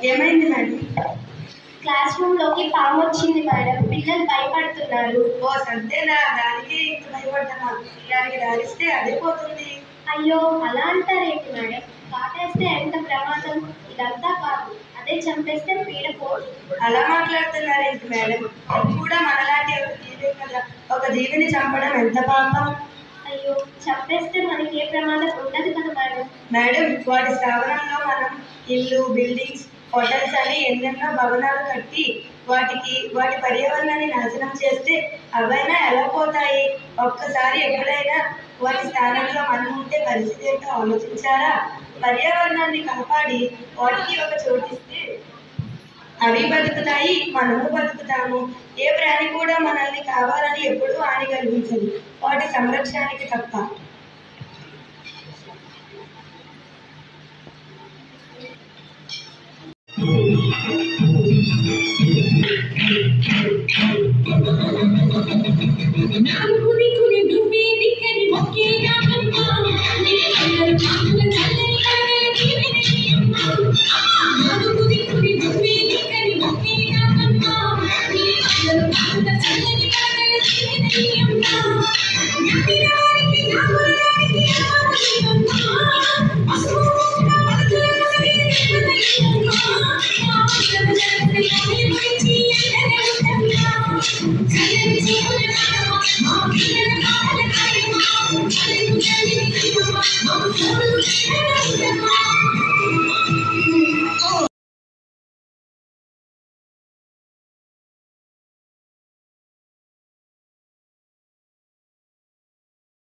ఏమైంది madam? Class room లోకి పాము వచ్చింది మేడం. పిల్లలు భయపడుతున్నారు. ఓ సంతేనా? దానికి ఇంత భయపడ్డామా? దానికి దారిస్తే అదే పోతుంది. అయ్యో అలా అంటారేంటి మేడం? కాటేస్తే ఎంత ప్రమాదం. ఇదంతా కాదు, అదే చంపేస్తే పీడపోదు. అలా మాట్లాడుతున్నారేంటి మేడం? అది కూడా మనలాంటి ఒక జీవే కదా. ఒక జీవిని చంపడం ఎంత పాపం. అయ్యో చంపేస్తే మనకి ఏ ప్రమాదం ఉండదు కదా మేడం. మేడం, వాటి స్థావరంలో మనం ఇల్లు, బిల్డింగ్స్, హోటల్స్ అని ఎన్నెన్నో భవనాలు కట్టి వాటి పర్యావరణాన్ని నాశనం చేస్తే అవైనా ఎలా పోతాయి? ఒక్కసారి ఎప్పుడైనా వాటి స్థానంలో మనం ఉంటే పరిస్థితి ఏంటో ఆలోచించారా? పర్యావరణాన్ని కాపాడి వాటికి ఒక చోటిస్తే అవి బతుకుతాయి, మనము బతుకుతాము. ఏ ప్రాణి కూడా మనల్ని కావాలని ఎప్పుడూ హాని కలిగించదు, వాటి సంరక్షణకి తప్ప. నాలుగుని